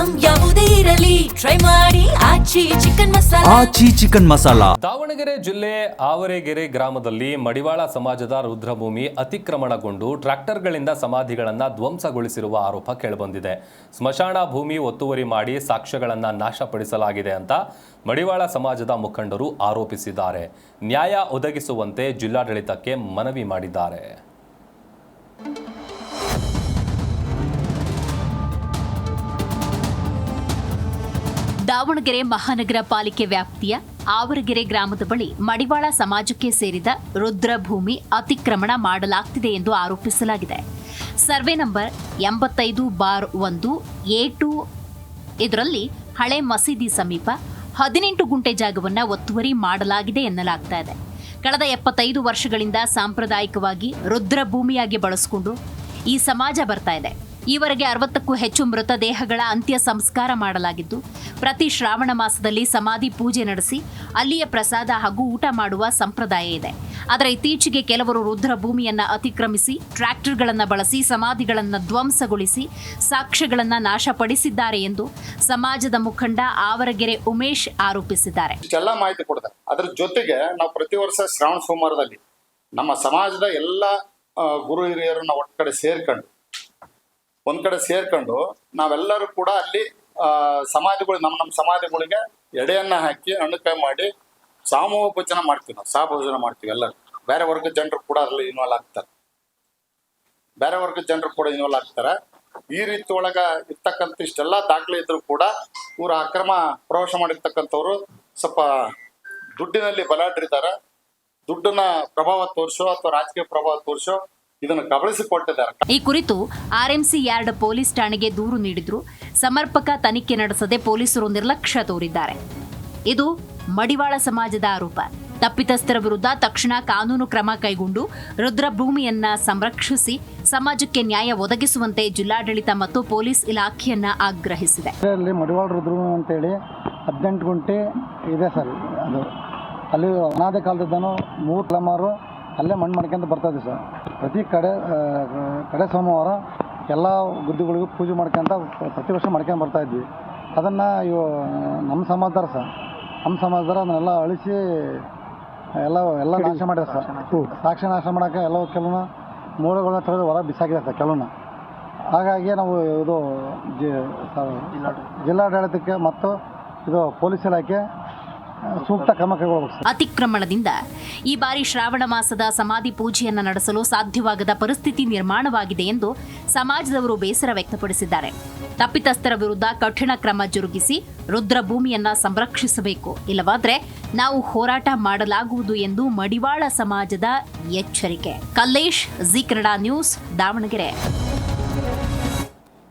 Item ಯಾವುದೇ ಇರಲಿ try ಮಾಡಿ ಆಚಿ ಚಿಕನ್ ಮಸಾಲಾ. ದಾವಣಗೆರೆ ಜಿಲ್ಲೆ ಆವರಗೆರೆ ಗ್ರಾಮದಲ್ಲಿ ಮಡಿವಾಳ ಸಮಾಜದ ರುದ್ರಭೂಮಿ ಅತಿಕ್ರಮಣಗೊಂಡು ಟ್ರ್ಯಾಕ್ಟರ್ಗಳಿಂದ ಸಮಾಧಿಗಳನ್ನು ಧ್ವಂಸಗೊಳಿಸಿರುವ ಆರೋಪ ಕೇಳಿಬಂದಿದೆ. ಸ್ಮಶಾನ ಭೂಮಿ ಒತ್ತುವರಿ ಮಾಡಿ ಸಾಕ್ಷ್ಯಗಳನ್ನು ನಾಶಪಡಿಸಲಾಗಿದೆ ಅಂತ ಮಡಿವಾಳ ಸಮಾಜದ ಮುಖಂಡರು ಆರೋಪಿಸಿದ್ದಾರೆ. ನ್ಯಾಯ ಒದಗಿಸುವಂತೆ ಜಿಲ್ಲಾಡಳಿತಕ್ಕೆ ಮನವಿ ಮಾಡಿದ್ದಾರೆ. ದಾವಣಗೆರೆ ಮಹಾನಗರ ಪಾಲಿಕೆ ವ್ಯಾಪ್ತಿಯ ಆವರಗೆರೆ ಗ್ರಾಮದ ಬಳಿ ಮಡಿವಾಳ ಸಮಾಜಕ್ಕೆ ಸೇರಿದ ರುದ್ರಭೂಮಿ ಅತಿಕ್ರಮಣ ಮಾಡಲಾಗ್ತಿದೆ ಎಂದು ಆರೋಪಿಸಲಾಗಿದೆ. ಸರ್ವೆ ನಂಬರ್ 85/1 A2 ಇದರಲ್ಲಿ ಹಳೆ ಮಸೀದಿ ಸಮೀಪ 18 ಗುಂಟೆ ಜಾಗವನ್ನು ಒತ್ತುವರಿ ಮಾಡಲಾಗಿದೆ ಎನ್ನಲಾಗ್ತಾ ಇದೆ. ಕಳೆದ 75 ವರ್ಷಗಳಿಂದ ಸಾಂಪ್ರದಾಯಿಕವಾಗಿ ರುದ್ರಭೂಮಿಯಾಗಿ ಬಳಸಿಕೊಂಡು ಈ ಸಮಾಜ ಬರ್ತಾ ಇದೆ. ಈವರೆಗೆ 60ಕ್ಕೂ ಹೆಚ್ಚು ಮೃತದೇಹಗಳ ಅಂತ್ಯ ಸಂಸ್ಕಾರ ಮಾಡಲಾಗಿದ್ದು, ಪ್ರತಿ ಶ್ರಾವಣ ಮಾಸದಲ್ಲಿ ಸಮಾಧಿ ಪೂಜೆ ನಡೆಸಿ ಅಲ್ಲಿಯ ಪ್ರಸಾದ ಹಾಗೂ ಊಟ ಮಾಡುವ ಸಂಪ್ರದಾಯ ಇದೆ. ಆದರೆ ಇತ್ತೀಚೆಗೆ ಕೆಲವರು ರುದ್ರಭೂಮಿಯನ್ನು ಅತಿಕ್ರಮಿಸಿ ಟ್ರ್ಯಾಕ್ಟರ್ಗಳನ್ನು ಬಳಸಿ ಸಮಾಧಿಗಳನ್ನು ಧ್ವಂಸಗೊಳಿಸಿ ಸಾಕ್ಷ್ಯಗಳನ್ನು ನಾಶಪಡಿಸಿದ್ದಾರೆ ಎಂದು ಸಮಾಜದ ಮುಖಂಡ ಆವರಗೆರೆ ಉಮೇಶ್ ಆರೋಪಿಸಿದ್ದಾರೆ. ಇಷ್ಟೆಲ್ಲ ಮಾಹಿತಿ ಕೊಡ್ತಾರೆ. ಅದರ ಜೊತೆಗೆ ನಾವು ಪ್ರತಿ ವರ್ಷ ಶ್ರಾವಣ ಸೋಮವಾರದಲ್ಲಿ ನಮ್ಮ ಸಮಾಜದ ಎಲ್ಲ ಗುರು ಹಿರಿಯರನ್ನ ಒಂದ್ ಕಡೆ ಸೇರ್ಕೊಂಡು ನಾವೆಲ್ಲರೂ ಕೂಡ ಅಲ್ಲಿ ಸಮಾಧಿಗಳು ನಮ್ಮ ಸಮಾಧಿಗಳಿಗೆ ಎಡೆಯನ್ನ ಹಾಕಿ ಹಣ್ಣುಕಾಯಿ ಮಾಡಿ ಸಾಮೂಹೋಪಚಾರ ಮಾಡ್ತೀವಿ. ನಾವು ಸಹಭೋಜನ ಮಾಡ್ತೀವಿ. ಎಲ್ಲರೂ ಬೇರೆ ವರ್ಗದ ಜನರು ಕೂಡ ಅದರಲ್ಲಿ ಇನ್ವಾಲ್ವ್ ಆಗ್ತಾರೆ. ಈ ರೀತಿ ಒಳಗ ಇರ್ತಕ್ಕಂಥ ಇಷ್ಟೆಲ್ಲ ದಾಖಲೆ ಇದ್ರು ಕೂಡ ಇವರು ಅಕ್ರಮ ಪ್ರವೇಶ ಮಾಡಿರ್ತಕ್ಕಂಥವ್ರು ಸ್ವಲ್ಪ ದುಡ್ಡಿನಲ್ಲಿ ಬಲಾಢ್ರಿದ್ದಾರೆ. ದುಡ್ಡನ್ನ ಪ್ರಭಾವ ತೋರಿಸೋ ಅಥವಾ ರಾಜಕೀಯ ಪ್ರಭಾವ ತೋರಿಸೋ ಇದನ್ನು ಕಬಳಿಸಿಕೊಟ್ಟಿದ್ದಾರೆ. ಈ ಕುರಿತು ಆರ್ಎಂಸಿ ಯಾರ್ಡ್ ಪೊಲೀಸ್ ಠಾಣೆಗೆ ದೂರು ನೀಡಿದ್ರು. ಸಮರ್ಪಕ ತನಿಖೆ ನಡೆಸದೆ ಪೊಲೀಸರು ನಿರ್ಲಕ್ಷ್ಯ ತೋರಿದ್ದಾರೆ. ಇದು ಮಡಿವಾಳ ಸಮಾಜದ ಆರೋಪ. ತಪ್ಪಿತಸ್ಥರ ವಿರುದ್ಧ ತಕ್ಷಣ ಕಾನೂನು ಕ್ರಮ ಕೈಗೊಂಡು ರುದ್ರಭೂಮಿಯನ್ನ ಸಂರಕ್ಷಿಸಿ ಸಮಾಜಕ್ಕೆ ನ್ಯಾಯ ಒದಗಿಸುವಂತೆ ಜಿಲ್ಲಾಡಳಿತ ಮತ್ತು ಪೊಲೀಸ್ ಇಲಾಖೆಯನ್ನ ಆಗ್ರಹಿಸಿದೆ. ಮಡಿವಾಳ ರುದ್ರಭೂಮಿ ಅಂತೇಳಿ 18 ಗುಂಟೆ ಇದೆ ಸರ್. ಅದು ಅಲ್ಲಿ ಅನಾದಿ ಕಾಲದಿಂದನೂ 3 ತಲೆಮಾರು ಅಲ್ಲೇ ಮಣ್ಣು ಮಾಡ್ಕೊಂತ ಬರ್ತಾ ಇದೆ ಸರ್. ಪ್ರತಿ ಕಡೆ ಸೋಮವಾರ ಎಲ್ಲ ಗುದ್ದಿಗಳಿಗೂ ಪೂಜೆ ಮಾಡ್ಕೊಂತ ಪ್ರತಿ ವರ್ಷ ಮಾಡ್ಕೊಂಡು ಬರ್ತಾ ಇದ್ವಿ. ಅದನ್ನು ನಮ್ಮ ಸಮಾಜದಾರ ಅದನ್ನೆಲ್ಲ ಅಳಿಸಿ ಎಲ್ಲ ನಾಶ ಮಾಡಿದೆ ಸರ್. ಸಾಕ್ಷಿ ನಾಶ ಮಾಡೋಕೆ ಕೆಲವನ್ನ ಮೂಲಗಳನ್ನ ತೆಗೆದು ಹೊರ ಬಿಸಾಕಿದೆ ಸರ್ ಕೆಲವನ್ನ. ಹಾಗಾಗಿ ನಾವು ಇದು ಜಿಲ್ಲಾಡಳಿತಕ್ಕೆ ಮತ್ತು ಇದು ಪೊಲೀಸ್ ಇಲಾಖೆ ಸೂಕ್ತ ಕ್ರಮ ಕೈಗೊಳ್ಳಬೇಕು. ಅತಿಕ್ರಮಣದಿಂದ ಈ ಬಾರಿ ಶ್ರಾವಣ ಮಾಸದ ಸಮಾಧಿ ಪೂಜೆಯನ್ನು ನಡೆಸಲು ಸಾಧ್ಯವಾಗದ ಪರಿಸ್ಥಿತಿ ನಿರ್ಮಾಣವಾಗಿದೆ ಎಂದು ಸಮಾಜದವರು ಬೇಸರ ವ್ಯಕ್ತಪಡಿಸಿದ್ದಾರೆ. ತಪ್ಪಿತಸ್ಥರ ವಿರುದ್ಧ ಕಠಿಣ ಕ್ರಮ ಜರುಗಿಸಿ ರುದ್ರಭೂಮಿಯನ್ನ ಸಂರಕ್ಷಿಸಬೇಕು, ಇಲ್ಲವಾದ್ರೆ ನಾವು ಹೋರಾಟ ಮಾಡಲಾಗುವುದು ಎಂದು ಮಡಿವಾಳ ಸಮಾಜದ ಎಚ್ಚರಿಕೆ. ಕಲ್ಲೇಶ್, ಜೀ ಕನ್ನಡ ನ್ಯೂಸ್, ದಾವಣಗೆರೆ.